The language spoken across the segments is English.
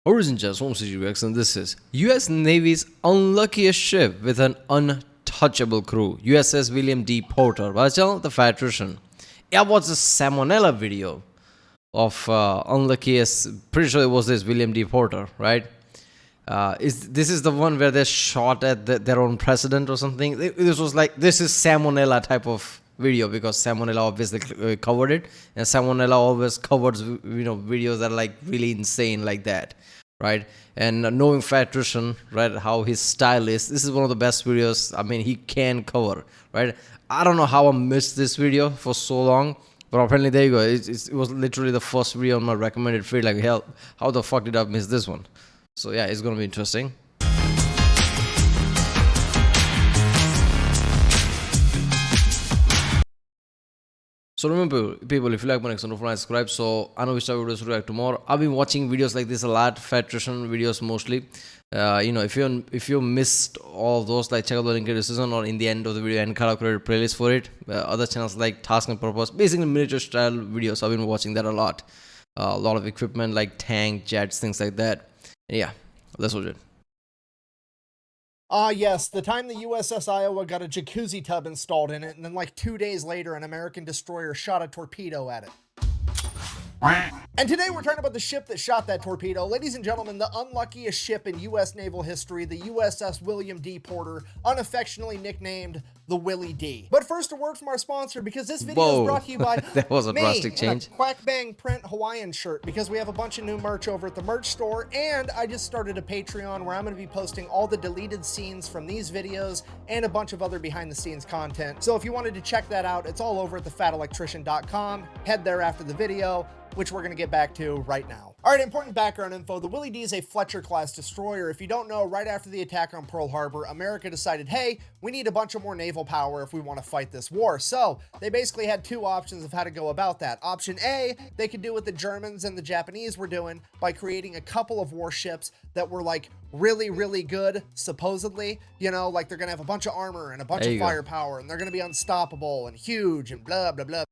Origin just from CGX, and this is US Navy's unluckiest ship with an untouchable crew, USS William D. Porter. Well, the fat Russian. Yeah, what's the Salmonella video of Unluckiest? Pretty sure it was this William D. Porter, right? This is the one where they shot at their own president or something? This was like, this is Salmonella type of video, because Salmonella obviously covered it, and Salmonella always covers videos that are like really insane like that, right? And knowing Fat Russian, right, how his style is, this is one of the best videos. I mean, he can cover, right? I don't know how I missed this video for so long, but apparently there you go. It was literally the first video on my recommended feed. Like, hell, how the fuck did I miss this one? So yeah, it's gonna be interesting. So remember, people, if you like my next one, don't forget to subscribe. So I know we start videos to react to more. I've been watching videos like this a lot, Fat Russian videos mostly. If you missed all of those, like check out the link in the description or in the end of the video and kind of create a playlist for it. Other channels like Task and Purpose, basically miniature style videos. I've been watching that a lot. A lot of equipment like tank, jets, things like that. And yeah, let's watch it. Yes, the time the USS Iowa got a jacuzzi tub installed in it, and then like 2 days later, an American destroyer shot a torpedo at it. And today we're talking about the ship that shot that torpedo. Ladies and gentlemen, the unluckiest ship in U.S. naval history, the USS William D. Porter, unaffectionately nicknamed the Willie D. But first, a word from our sponsor, because this video is brought to you by that was a drastic change. A Quack Bang print Hawaiian shirt, because we have a bunch of new merch over at the merch store, and I just started a Patreon where I'm going to be posting all the deleted scenes from these videos and a bunch of other behind-the-scenes content. So if you wanted to check that out, it's all over at thefatelectrician.com. Head there after the video, which we're going to get back to right now. All right, important background info. The Willie D is a Fletcher-class destroyer. If you don't know, right after the attack on Pearl Harbor, America decided, hey, we need a bunch of more naval power if we want to fight this war. So they basically had two options of how to go about that. Option A, they could do what the Germans and the Japanese were doing by creating a couple of warships that were like really, really good, supposedly. You know, like they're going to have a bunch of armor and a bunch of firepower, and they're going to be unstoppable and huge and blah, blah, blah.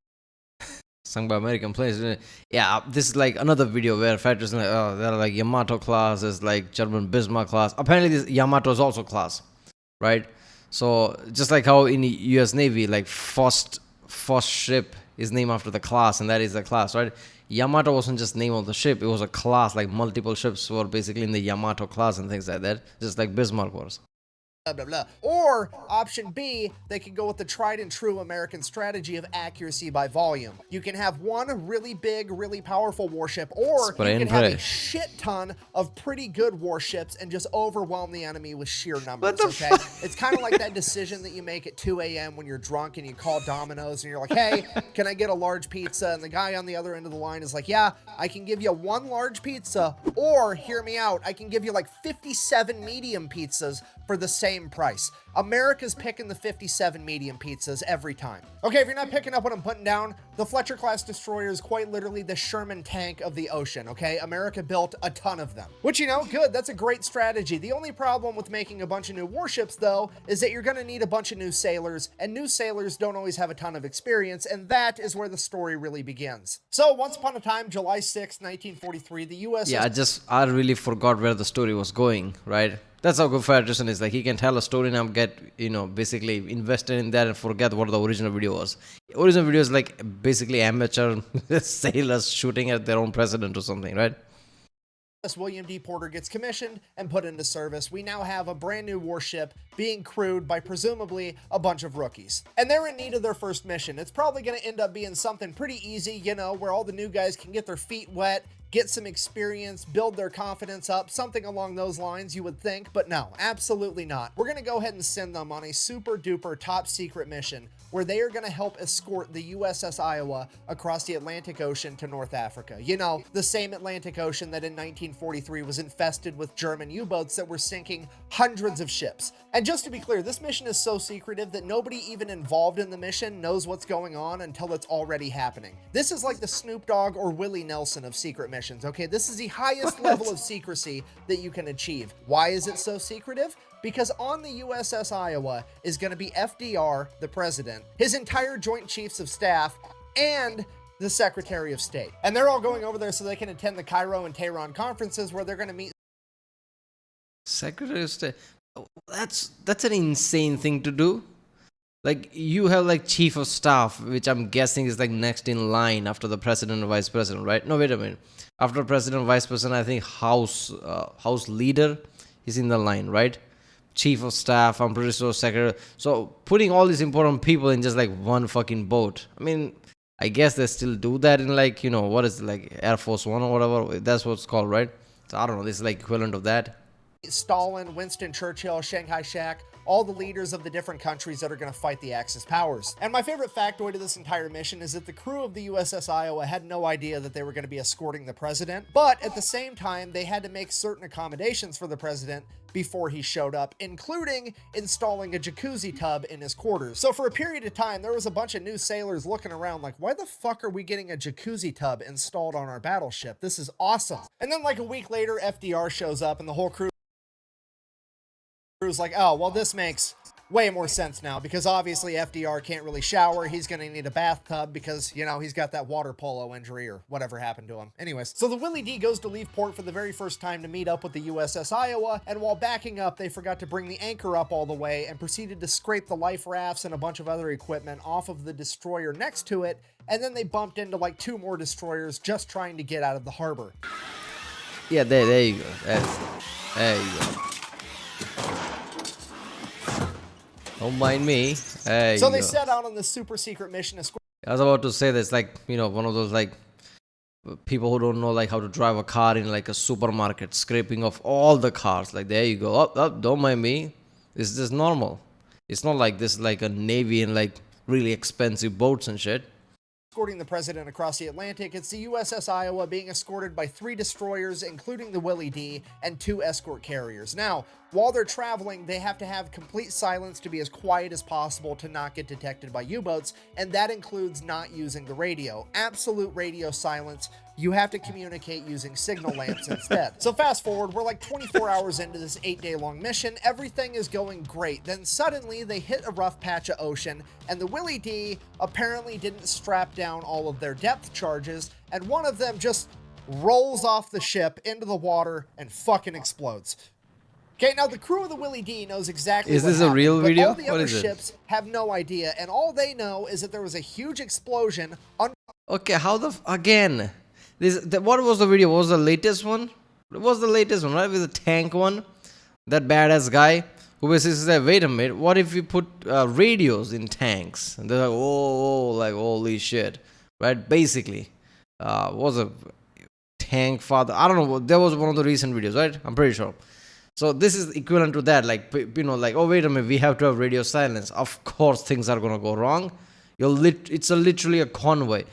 Sung by American players. Yeah, this is like another video where fighters like, oh, they're like Yamato class, is like German Bismarck class. Apparently this Yamato is also class, right? So just like how in the US Navy, like first ship is named after the class, and that is the class, right? Yamato wasn't just name of the ship, it was a class. Like multiple ships were basically in the Yamato class and things like that, just like Bismarck was. Blah, blah. Or option B, they could go with the tried and true American strategy of accuracy by volume. You can have one really big, really powerful warship, or you can have a shit ton of pretty good warships and just overwhelm the enemy with sheer numbers, okay? It's kind of like that decision that you make at 2 a.m. when you're drunk and you call Domino's and you're like, hey, can I get a large pizza? And the guy on the other end of the line is like, yeah, I can give you one large pizza, or hear me out, I can give you like 57 medium pizzas for the same price. America's picking the 57 medium pizzas every time. Okay, if you're not picking up what I'm putting down, the Fletcher class destroyer is quite literally the Sherman tank of the ocean, okay? America built a ton of them. Which, you know, good, that's a great strategy. The only problem with making a bunch of new warships, though, is that you're gonna need a bunch of new sailors, and new sailors don't always have a ton of experience, and that is where the story really begins. So, once upon a time, July 6, 1943, the USS... Yeah, I really forgot where the story was going, right? That's how good Fat Russian is. Like, he can tell a story and get, basically invested in that and forget what the original video was. The original video is like basically amateur sailors shooting at their own president or something, right? William D. Porter gets commissioned and put into service. We now have a brand new warship being crewed by presumably a bunch of rookies. And they're in need of their first mission. It's probably going to end up being something pretty easy, you know, where all the new guys can get their feet wet, get some experience, build their confidence up, something along those lines, you would think, but no, absolutely not. We're going to go ahead and send them on a super duper top secret mission where they are going to help escort the USS Iowa across the Atlantic Ocean to North Africa. You know, the same Atlantic Ocean that in 1943 was infested with German U-boats that were sinking hundreds of ships. And just to be clear, this mission is so secretive that nobody even involved in the mission knows what's going on until it's already happening. This is like the Snoop Dogg or Willie Nelson of secret missions, okay? This is the highest level of secrecy that you can achieve. Why is it so secretive? Because on the USS Iowa is going to be FDR, the president, his entire Joint Chiefs of Staff, and the Secretary of State. And they're all going over there so they can attend the Cairo and Tehran conferences where they're going to meet Secretary of State. That's an insane thing to do. Like, you have like chief of staff, which I'm guessing is like next in line after the president and vice president, right? No, wait a minute. After president and vice president, I think house leader is in the line, right? Chief of staff, I'm pretty sure secretary. So putting all these important people in just like one fucking boat. I mean, I guess they still do that in like, you know, what is it, like Air Force One or whatever. That's what it's called, right? So I don't know. This is like equivalent of that. Stalin, Winston Churchill, Shanghai Shek, all the leaders of the different countries that are going to fight the Axis powers. And my favorite factoid of this entire mission is that the crew of the USS Iowa had no idea that they were going to be escorting the president, but at the same time, they had to make certain accommodations for the president before he showed up, including installing a jacuzzi tub in his quarters. So for a period of time, there was a bunch of new sailors looking around like, why the fuck are we getting a jacuzzi tub installed on our battleship? This is awesome. And then like a week later, FDR shows up and the whole crew's like, oh, well, this makes way more sense now because obviously FDR can't really shower. He's going to need a bathtub because, you know, he's got that water polo injury or whatever happened to him. Anyways, so the Willie D goes to leave port for the very first time to meet up with the USS Iowa, and while backing up, they forgot to bring the anchor up all the way and proceeded to scrape the life rafts and a bunch of other equipment off of the destroyer next to it, and then they bumped into like 2 more destroyers just trying to get out of the harbor. Yeah, there you go. There you go. Don't mind me. So they set out on this super secret mission. I was about to say this, like, you know, one of those like people who don't know like how to drive a car in like a supermarket, scraping off all the cars. Like, there you go. Up, don't mind me. This is normal. It's not like this like a navy and like really expensive boats and shit. Escorting the president across the Atlantic, it's the USS Iowa being escorted by 3 destroyers, including the Willie D, and 2 escort carriers. Now, while they're traveling, they have to have complete silence to be as quiet as possible to not get detected by U-boats, and that includes not using the radio. Absolute radio silence. You have to communicate using signal lamps instead. So fast forward, we're like 24 hours into this 8-day-long mission. Everything is going great. Then suddenly they hit a rough patch of ocean, and the Willie D apparently didn't strap down all of their depth charges, and one of them just rolls off the ship into the water and fucking explodes. Okay, now the crew of the Willie D knows exactly what happened. Is this a real video? All the other ships have no idea, and all they know is that there was a huge explosion. Okay, how again? What was the video? What was the latest one? It was the latest one, right? With the tank one. That badass guy who basically said, wait a minute, what if we put radios in tanks? And they're like, oh, like, holy shit. Right? Basically. Was a tank father. I don't know. There was one of the recent videos, right? I'm pretty sure. So this is equivalent to that. Like, you know, like, oh, wait a minute, we have to have radio silence. Of course, things are going to go wrong. It's literally a convoy.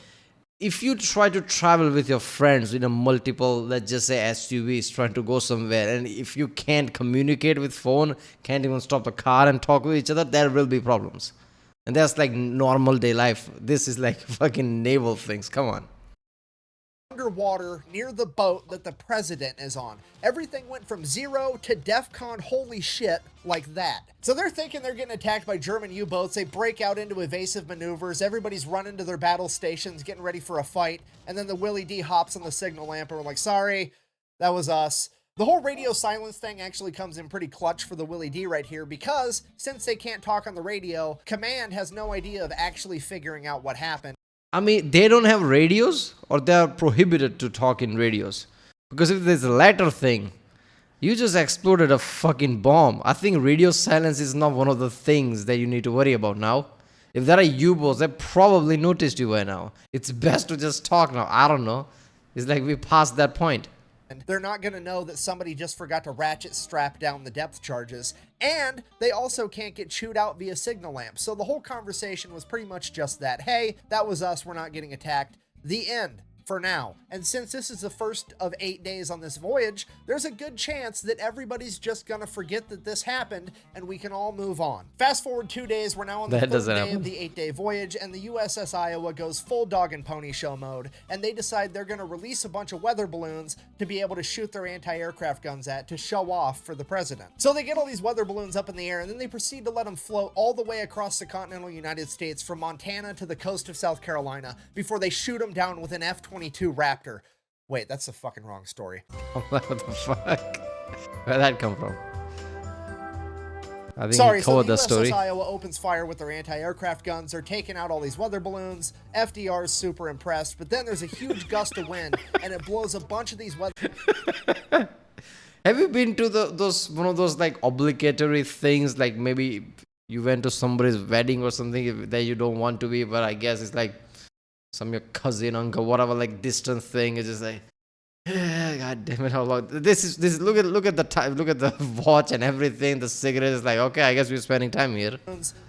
If you try to travel with your friends in a multiple, let's just say SUVs, trying to go somewhere, and if you can't communicate with phone, can't even stop the car and talk with each other, there will be problems. And that's like normal day life. This is like fucking naval things. Come on. Underwater near the boat that the president is on. Everything went from 0 to DEFCON holy shit like that. So they're thinking they're getting attacked by German U-boats. They break out into evasive maneuvers. Everybody's running to their battle stations, getting ready for a fight. And then the Willie D hops on the signal lamp and we're like, sorry, that was us. The whole radio silence thing actually comes in pretty clutch for the Willie D right here because since they can't talk on the radio, command has no idea of actually figuring out what happened. I mean, they don't have radios or they are prohibited to talk in radios. Because if there's a latter thing, you just exploded a fucking bomb. I think radio silence is not one of the things that you need to worry about now. If there are U-boats, they probably noticed you by now. It's best to just talk now. I don't know. It's like we passed that point. And they're not going to know that somebody just forgot to ratchet strap down the depth charges. And they also can't get chewed out via signal lamps. So the whole conversation was pretty much just that. Hey, that was us. We're not getting attacked. The end. for now. And since this is the first of 8 days on this voyage, there's a good chance that everybody's just gonna forget that this happened and we can all move on. Fast forward 2 days, we're now on the third day of the 8-day voyage, and the USS Iowa goes full dog and pony show mode, and they decide they're gonna release a bunch of weather balloons to be able to shoot their anti-aircraft guns at to show off for the president. So they get all these weather balloons up in the air, and then they proceed to let them float all the way across the continental United States from Montana to the coast of South Carolina before they shoot them down with an F-22 Raptor. Wait, that's the fucking wrong story. What the fuck? Where'd that come from? I think Sorry, he so told the the USS story. Iowa opens fire with their anti-aircraft guns. They're taking out all these weather balloons. FDR's super impressed, but then there's a huge gust of wind, and it blows a bunch of these weather... Have you been to one of those like obligatory things, like maybe you went to somebody's wedding or something that you don't want to be, but I guess it's like some your cousin, uncle, whatever, like distant thing. It's just like, God damn it, how long? This is. Look at the time. Look at the watch and everything. The cigarette is like, okay, I guess we're spending time here.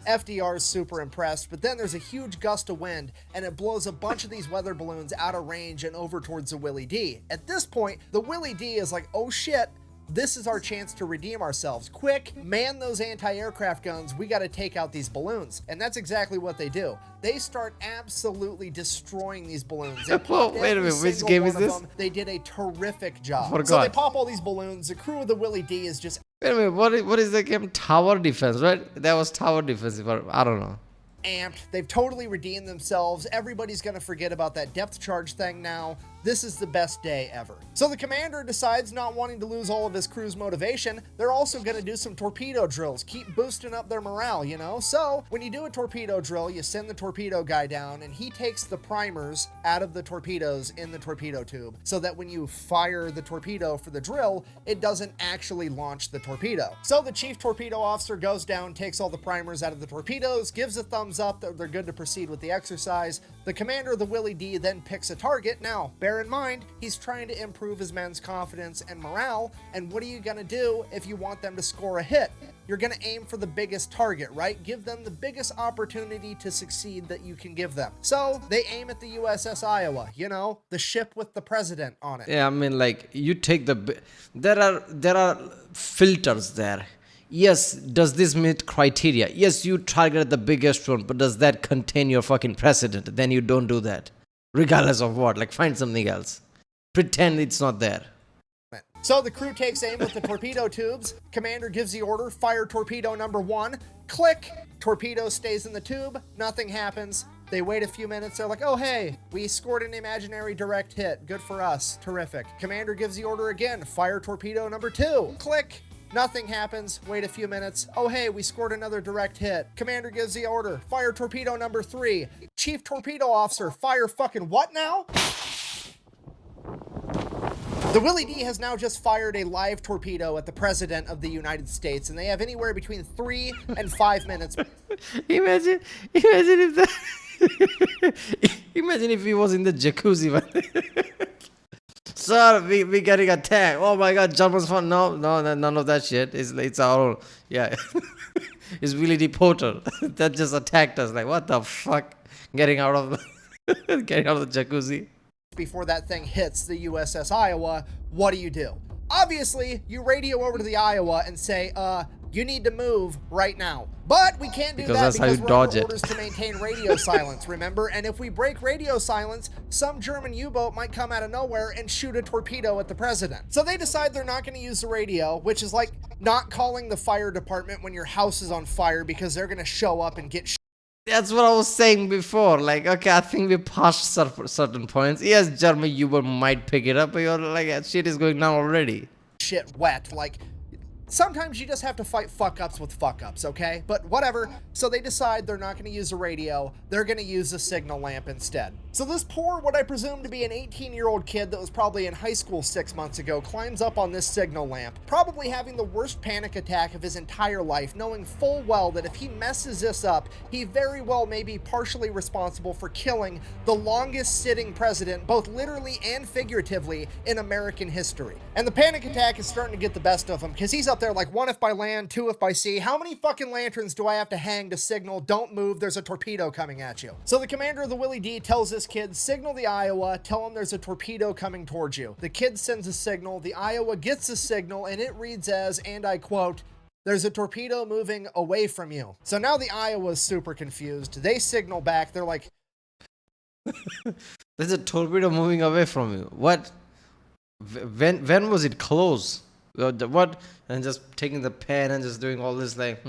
FDR's super impressed, but then there's a huge gust of wind, and it blows a bunch of these weather balloons out of range and over towards the Willie D. At this point, the Willie D is like, oh shit. This is our chance to redeem ourselves. Quick, man those anti-aircraft guns. We got to take out these balloons. And that's exactly what they do. They start absolutely destroying these balloons. Oh, wait a minute, which game is this? They did a terrific job. Forgot. So they pop all these balloons. The crew of the Willie D is just... Wait a minute, what is the game? Tower defense, right? That was tower defense, I don't know. Amped. They've totally redeemed themselves. Everybody's going to forget about that depth charge thing now. This is the best day ever. So the commander decides, not wanting to lose all of his crew's motivation, they're also going to do some torpedo drills, keep boosting up their morale, you know? So when you do a torpedo drill, you send the torpedo guy down, and he takes the primers out of the torpedoes in the torpedo tube, so that when you fire the torpedo for the drill, it doesn't actually launch the torpedo. So the chief torpedo officer goes down, takes all the primers out of the torpedoes, gives a thumbs up that they're good to proceed with the exercise. The commander of the Willie D then picks a target. Now, bear in mind, he's trying to improve his men's confidence and morale, and what are you gonna do if you want them to score a hit? You're gonna aim for the biggest target, right? Give them the biggest opportunity to succeed that you can give them. So they aim at the USS Iowa, you know, the ship with the president on it. Yeah, I mean, like, you take there are filters there. Yes, does this meet criteria? Yes, you target the biggest one, but does that contain your fucking president? Then you don't do that. Regardless of what, like, find something else. Pretend it's not there. So the crew takes aim with the torpedo tubes. Commander gives the order, fire torpedo number 1. Click! Torpedo stays in the tube. Nothing happens. They wait a few minutes. They're like, oh, hey, we scored an imaginary direct hit. Good for us. Terrific. Commander gives the order again, fire torpedo number 2. Click! Nothing happens. Wait a few minutes. Oh, hey, we scored another direct hit. Commander gives the order. Fire torpedo number 3. Chief torpedo officer, fire fucking what now? The Willie D has now just fired a live torpedo at the President of the United States, and they have anywhere between 3 and 5 minutes. Imagine if imagine if he was in the jacuzzi. Sir, we getting attacked. Oh my God, Germans fun. No, none of that shit. It's our own. Yeah, it's Willie D Porter that just attacked us. Like, what the fuck? Getting out of the jacuzzi. Before that thing hits the USS Iowa, what do? Obviously, you radio over to the Iowa and say, you need to move right now. But we can't do that because we're under orders to maintain radio silence, remember? And if we break radio silence, some German U-boat might come out of nowhere and shoot a torpedo at the president. So they decide they're not going to use the radio, which is like not calling the fire department when your house is on fire because they're going to show up and get That's what I was saying before. Like, okay, I think we passed certain points. Yes, German U-boat might pick it up, but you're like, shit is going down already. Shit wet, like... Sometimes you just have to fight fuck-ups with fuck-ups, okay? But whatever. So they decide they're not going to use the radio. They're going to use the signal lamp instead. So this poor, what I presume to be an 18-year-old kid that was probably in high school 6 months ago, climbs up on this signal lamp, probably having the worst panic attack of his entire life, knowing full well that if he messes this up, he very well may be partially responsible for killing the longest sitting president, both literally and figuratively, in American history. And the panic attack is starting to get the best of him, because he's up out there like 1 if by land, 2 if by sea. How many fucking lanterns do I have to hang to signal, don't move, there's a torpedo coming at you? So the commander of the Willie D tells this kid, signal the Iowa, tell him there's a torpedo coming towards you. The kid sends a signal, the Iowa gets a signal, and it reads as, and I quote, there's a torpedo moving away from you. So now the Iowa's super confused. They signal back. They're like, there's a torpedo moving away from you. What? When was it close? What? And just taking the pen and just doing all this like,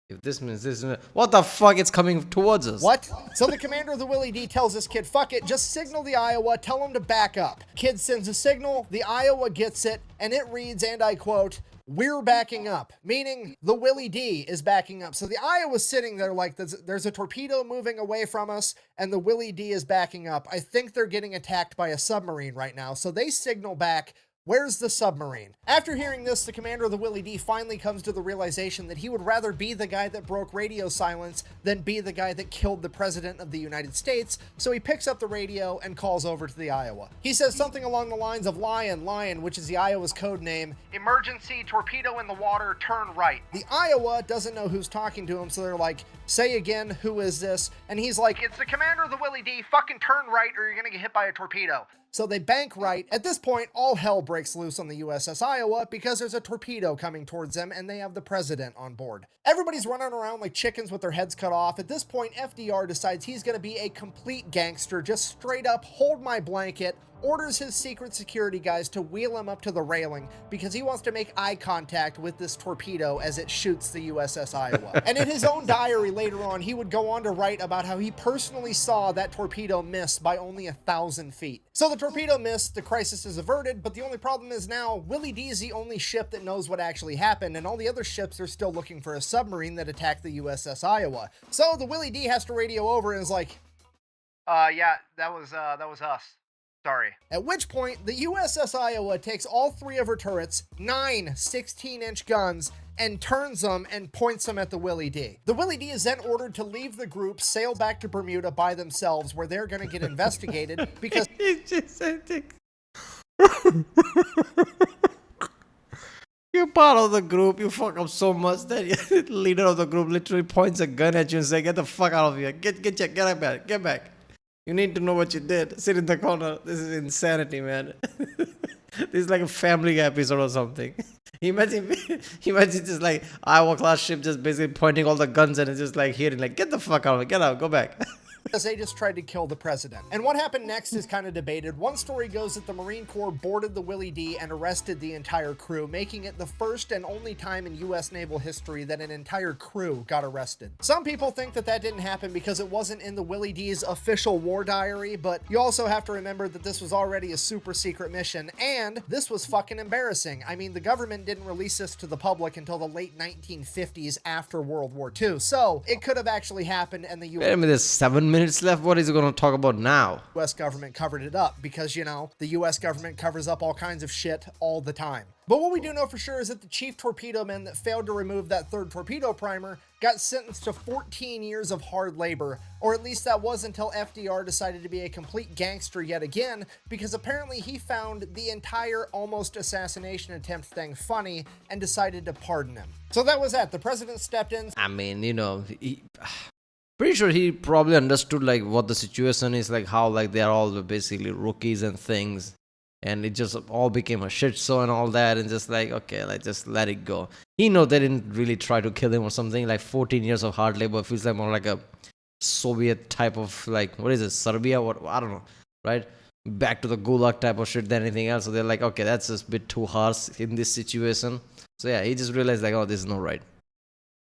if this means this, what the fuck? It's coming towards us. What? So the commander of the Willie D tells this kid, fuck it, just signal the Iowa, tell him to back up. Kid sends a signal, the Iowa gets it, and it reads, and I quote, we're backing up, meaning the Willie D is backing up. So the Iowa's sitting there like, there's a torpedo moving away from us, and the Willie D is backing up. I think they're getting attacked by a submarine right now. So they signal back, where's the submarine? After hearing this, the commander of the Willie D finally comes to the realization that he would rather be the guy that broke radio silence than be the guy that killed the president of the United States, so he picks up the radio and calls over to the Iowa. He says something along the lines of Lion, which is the Iowa's code name, emergency, torpedo in the water, turn right. The Iowa doesn't know who's talking to him, so they're like, say again, who is this? And he's like, it's the commander of the Willie D, fucking turn right or you're gonna get hit by a torpedo. So they bank right. At this point, all hell breaks loose on the USS Iowa because there's a torpedo coming towards them and they have the president on board. Everybody's running around like chickens with their heads cut off. At this point, FDR decides he's going to be a complete gangster, just straight up hold my blanket, orders his secret security guys to wheel him up to the railing because he wants to make eye contact with this torpedo as it shoots the USS Iowa. And in his own diary later on, he would go on to write about how he personally saw that torpedo miss by only 1,000 feet. So the torpedo missed, the crisis is averted, but the only problem is now Willie D is the only ship that knows what actually happened, and all the other ships are still looking for a submarine that attacked the USS Iowa. So the Willie D has to radio over and is like, yeah, that was us. Sorry. At which point, the USS Iowa takes all 3 of her turrets, 9 16-inch guns, and turns them and points them at the Willie D. The Willie D is then ordered to leave the group, sail back to Bermuda by themselves, where they're going to get investigated because... You're part of the group, you fuck up so much that the leader of the group literally points a gun at you and says, get the fuck out of here. Get back. You need to know what you did. Sit in the corner. This is insanity, man. This is like a Family Guy episode or something. Imagine just like Iowa class ship just basically pointing all the guns and it's just like hearing like, get the fuck out of it. Get out. Go back. Because they just tried to kill the president. And what happened next is kind of debated. One story goes that the Marine Corps boarded the Willie D and arrested the entire crew, making it the first and only time in U.S. naval history that an entire crew got arrested. Some people think that that didn't happen because it wasn't in the Willie D's official war diary, but you also have to remember that this was already a super secret mission, and this was fucking embarrassing. I mean, the government didn't release this to the public until the late 1950s after World War II, so it could have actually happened, and the U.S. Wait a minute, there's 7 minutes left. What is he going to talk about now? U.S. government covered it up because, you know, the U.S. government covers up all kinds of shit all the time. But what we do know for sure is that the chief torpedo man that failed to remove that 3rd torpedo primer got sentenced to 14 years of hard labor, or at least that was until FDR decided to be a complete gangster yet again, because apparently he found the entire almost assassination attempt thing funny and decided to pardon him. So that was that. The president stepped in. I mean, you know, pretty sure he probably understood like what the situation is, like how like they're all basically rookies and things, and it just all became a shit show and all that, and just like, okay, like just let it go. He know they didn't really try to kill him or something. Like 14 years of hard labor feels like more like a Soviet type of, like, what is it, Serbia, what, I don't know, right? Back to the gulag type of shit than anything else. So they're like, okay, that's just a bit too harsh in this situation. So yeah, he just realized like, oh, this is not right.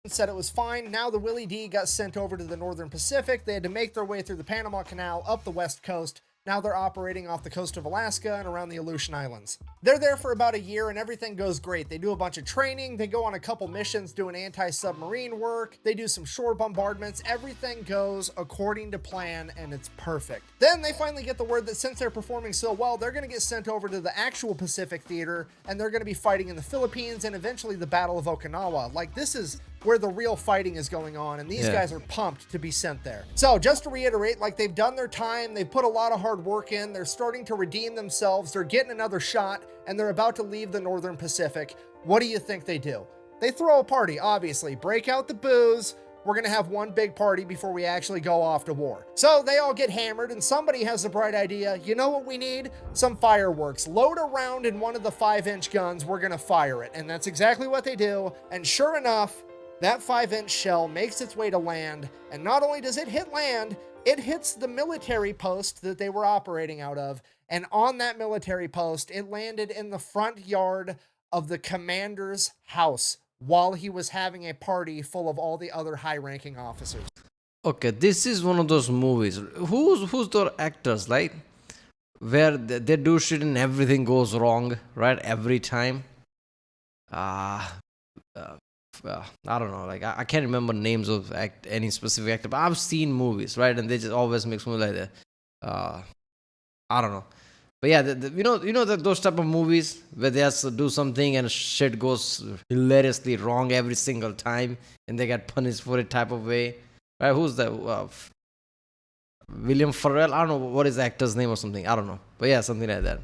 Said it was fine. Now the Willie D got sent over to the Northern Pacific. They had to make their way through the Panama Canal up the west coast. Now they're operating off the coast of Alaska and around the Aleutian Islands. They're there for about a year and everything goes great. They do a bunch of training. They go on a couple missions doing anti-submarine work. They do some shore bombardments. Everything goes according to plan and it's perfect. Then they finally get the word that since they're performing so well, they're going to get sent over to the actual Pacific theater and they're going to be fighting in the Philippines and eventually the Battle of Okinawa. Like, this is where the real fighting is going on, and these guys are pumped to be sent there. So just to reiterate, like, they've done their time, they've put a lot of hard work in, they're starting to redeem themselves, they're getting another shot, and they're about to leave the Northern Pacific. What do you think they do? They throw a party, obviously, break out the booze. We're going to have one big party before we actually go off to war. So they all get hammered, and somebody has the bright idea. You know what we need? Some fireworks. Load a round in one of the 5-inch guns. We're going to fire it. And that's exactly what they do. And sure enough, that 5-inch shell makes its way to land. And not only does it hit land, it hits the military post that they were operating out of. And on that military post, it landed in the front yard of the commander's house, while he was having a party full of all the other high-ranking officers. Okay, this is one of those movies. Who's the actors, like, where they do shit and everything goes wrong, right? Every time. I don't know. Like, I can't remember names of any specific actor, but I've seen movies, right? And they just always make me like that. I don't know. But yeah, you know that those type of movies where they have to do something and shit goes hilariously wrong every single time, and they get punished for it type of way. Right? Who's that? William Ferrell? I don't know what is the actor's name or something. I don't know. But yeah, something like that.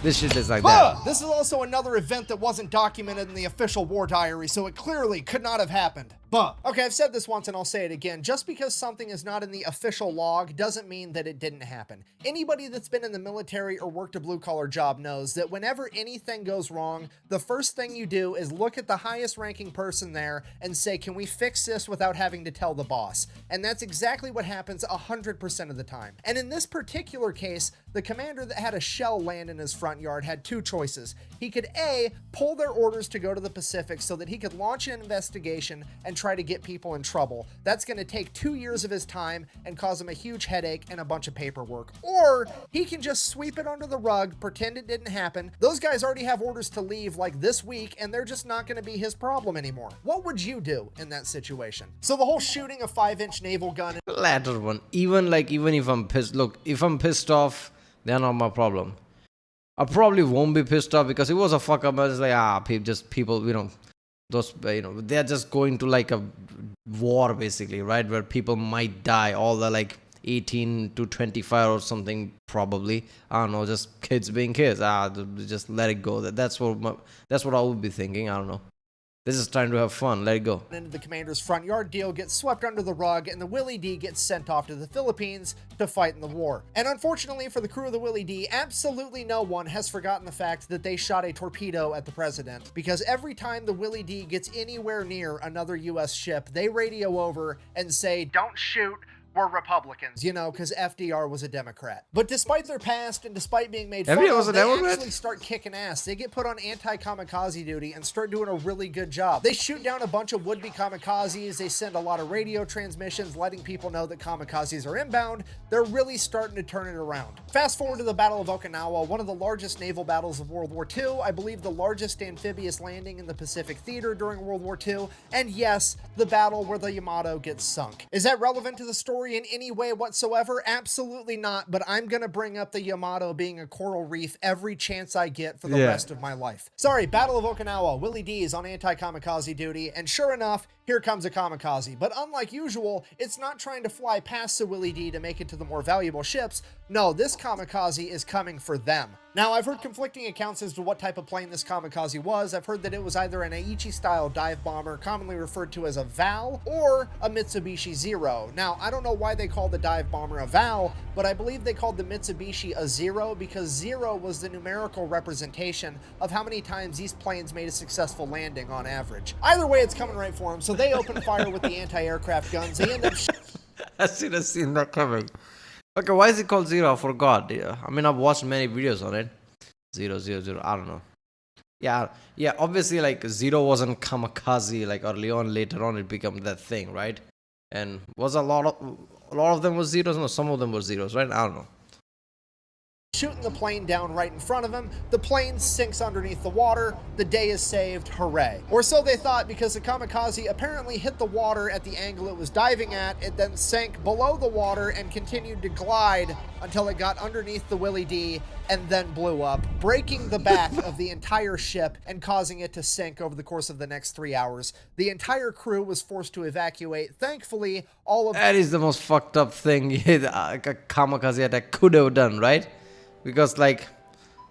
This shit is like that. This is also another event that wasn't documented in the official war diary, so it clearly could not have happened. But, okay, I've said this once and I'll say it again. Just because something is not in the official log doesn't mean that it didn't happen. Anybody that's been in the military or worked a blue-collar job knows that whenever anything goes wrong, the first thing you do is look at the highest ranking person there and say, can we fix this without having to tell the boss? And that's exactly what happens 100% of the time. And in this particular case, the commander that had a shell land in his front yard had two choices. He could A, pull their orders to go to the Pacific so that he could launch an investigation and try to get people in trouble. That's going to take 2 years of his time and cause him a huge headache and a bunch of paperwork. Or he can just sweep it under the rug, pretend it didn't happen. Those guys already have orders to leave like this week, and they're just not going to be his problem anymore. What would you do in that situation? So the whole shooting a 5-inch naval gun. Latter one. Even if I'm pissed, look, if I'm pissed off, they're not my problem. I probably won't be pissed off because it was a fuck up. I was like, people, they're just going to like a war basically, right? Where people might die, all the like 18 to 25 or something probably. I don't know, just kids being kids. Just let it go. That's what I would be thinking. I don't know. This is trying to have fun. Let it go. Into the commander's front yard deal gets swept under the rug, and the Willie D gets sent off to the Philippines to fight in the war. And unfortunately for the crew of the Willie D, absolutely no one has forgotten the fact that they shot a torpedo at the president, because every time the Willie D gets anywhere near another U.S. ship, they radio over and say, "Don't shoot. We're Republicans," because FDR was a Democrat. But despite their past and despite being made fun of, they actually start kicking ass. They get put on anti-kamikaze duty and start doing a really good job. They shoot down a bunch of would-be kamikazes. They send a lot of radio transmissions letting people know that kamikazes are inbound. They're really starting to turn it around. Fast forward to the Battle of Okinawa, one of the largest naval battles of World War II, I believe the largest amphibious landing in the Pacific Theater during World War II, and yes, the battle where the Yamato gets sunk. Is that relevant to the story in any way whatsoever? Absolutely not, but I'm gonna bring up the Yamato being a coral reef every chance I get for the rest of my life. Sorry, Battle of Okinawa, Willie D is on anti-kamikaze duty, and sure enough, here comes a kamikaze. But unlike usual, it's not trying to fly past the Willie D to make it to the more valuable ships. No, this kamikaze is coming for them. Now, I've heard conflicting accounts as to what type of plane this kamikaze was. I've heard that it was either an Aichi-style dive bomber, commonly referred to as a VAL, or a Mitsubishi Zero. Now, I don't know why they called the dive bomber a VAL, but I believe they called the Mitsubishi a Zero because zero was the numerical representation of how many times these planes made a successful landing on average. Either way, it's coming right for them, so they open fire with the anti-aircraft guns. They end up I should have seen that coming. Okay, why is it called Zero? I forgot. Yeah. I mean, I've watched many videos on it. 000, I don't know. Yeah, obviously, like, Zero wasn't kamikaze, like, early on. Later on, it became that thing, right? And was a lot of them were zeros? No, some of them were zeros, right? I don't know. shooting the plane down right in front of him. The plane sinks underneath the water. The day is saved. Hooray. Or so they thought, because the kamikaze apparently hit the water at the angle it was diving at. It then sank below the water and continued to glide until it got underneath the Willie D and then blew up, breaking the back of the entire ship and causing it to sink over the course of the next 3 hours. The entire crew was forced to evacuate. Thankfully, all of that is the most fucked up thing a kamikaze attack could have done, right? Because like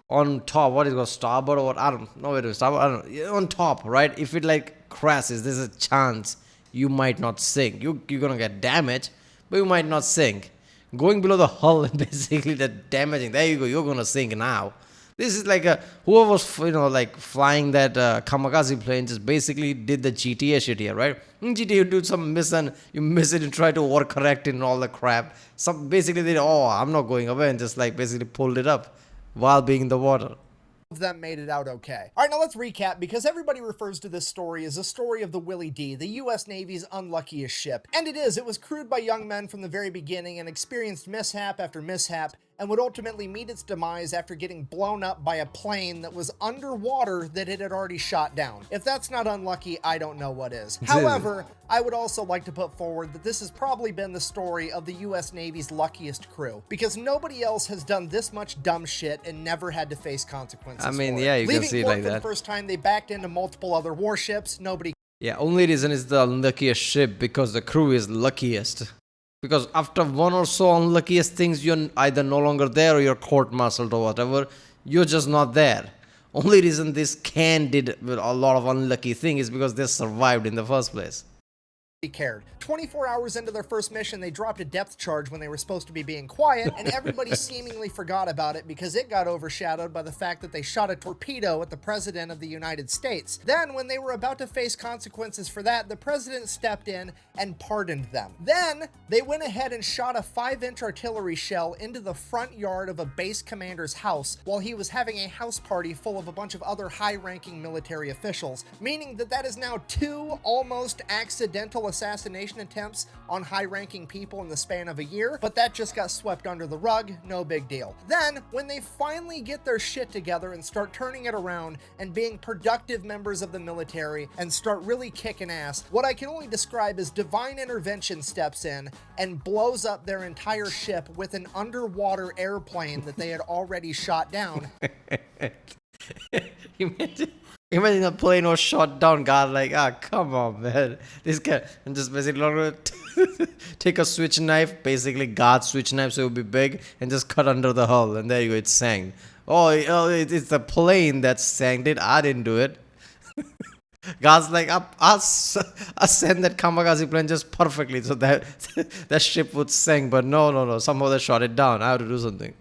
on top, what is it called, starboard or what? I don't know where to starboard. I don't know. On top, right? If it like crashes, there's a chance you might not sink. You're gonna get damaged, but you might not sink. Going below the hull and basically the damaging. There you go. You're gonna sink now. This is like whoever was like flying that kamikaze plane just basically did the GTA shit here, right? In GTA you do some miss and you miss it and try to overcorrect it and all the crap. Some basically they I'm not going away and just like basically pulled it up while being in the water. Of them made it out okay. All right, now let's recap, because everybody refers to this story as a story of the Willie D, the U.S. Navy's unluckiest ship. And it is. It was crewed by young men from the very beginning and experienced mishap after mishap, and would ultimately meet its demise after getting blown up by a plane that was underwater that it had already shot down. If that's not unlucky, I don't know what is. However, I would also like to put forward that this has probably been the story of the U.S. Navy's luckiest crew, because nobody else has done this much dumb shit and never had to face consequences. I mean, for yeah, it. you can see it like for that. The first time, they backed into multiple other warships. Nobody. Yeah, only reason is the unluckiest ship because the crew is luckiest. Because after one or so unluckiest things, you're either no longer there or you're court-martialed or whatever. You're just not there. Only reason this can did a lot of unlucky things is because they survived in the first place. Cared. 24 hours into their first mission, they dropped a depth charge when they were supposed to be being quiet, and everybody seemingly forgot about it because it got overshadowed by the fact that they shot a torpedo at the President of the United States. Then, when they were about to face consequences for that, the President stepped in and pardoned them. Then, they went ahead and shot a 5-inch artillery shell into the front yard of a base commander's house while he was having a house party full of a bunch of other high-ranking military officials, meaning that that is now 2 almost accidental assassination attempts on high-ranking people in the span of a year, but that just got swept under the rug, no big deal. Then, when they finally get their shit together and start turning it around and being productive members of the military and start really kicking ass, what I can only describe as divine intervention steps in and blows up their entire ship with an underwater airplane that they had already shot down. Imagine a plane was shot down, God, like, come on, man. This guy, and just basically take a switch knife, basically God's switch knife, so it would be big, and just cut under the hull, and there you go, it sank. It's the plane that sank it, I didn't do it. God's like, I'll send that kamikaze plane just perfectly, so that that ship would sink, but no, somehow they shot it down, I have to do something.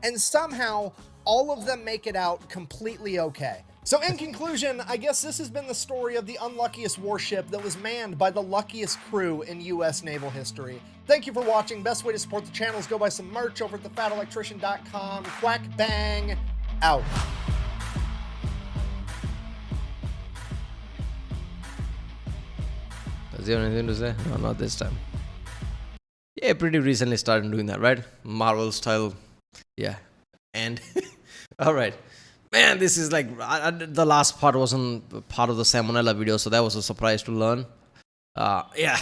And somehow, all of them make it out completely okay. So in conclusion, I guess this has been the story of the unluckiest warship that was manned by the luckiest crew in U.S. naval history. Thank you for watching. Best way to support the channel is go buy some merch over at thefatelectrician.com. Quack bang, out. Does he have anything to say? No, not this time. Yeah, pretty recently started doing that, right? Marvel style. Yeah. And, alright. Man, this is like, the last part wasn't part of the Salmonella video, so that was a surprise to learn. Yeah.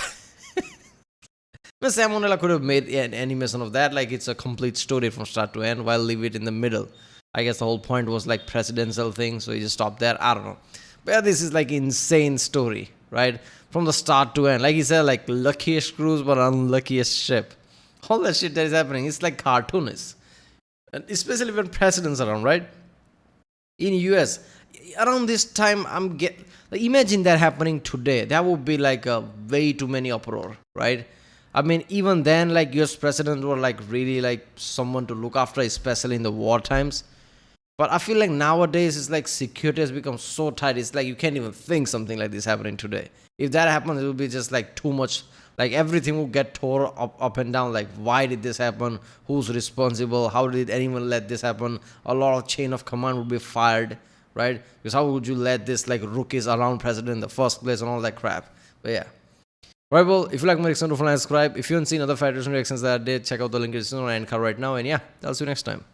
But Salmonella could have made an animation of that, like it's a complete story from start to end, while leave it in the middle. I guess the whole point was like presidential thing, so you just stop there. I don't know. But yeah, this is like insane story, right? From the start to end. Like he said, like luckiest cruise, but unluckiest ship. All that shit that is happening, it's like cartoonish. And especially when presidents around, right? In US, around this time, like, imagine that happening today. That would be like a way too many uproar, right? I mean, even then, like US presidents were like really like someone to look after, especially in the war times. But I feel like nowadays it's like security has become so tight. It's like you can't even think something like this happening today. If that happens, it will be just like too much. Like everything will get tore up and down. Like, why did this happen? Who's responsible? How did anyone let this happen? A lot of chain of command would be fired, right? Because how would you let this like rookies around president in the first place and all that crap? But yeah. Right, well, if you like my reaction, don't forget to subscribe. If you haven't seen other Federation reactions that I did, check out the link in the description or Anchor right now. And yeah, I'll see you next time.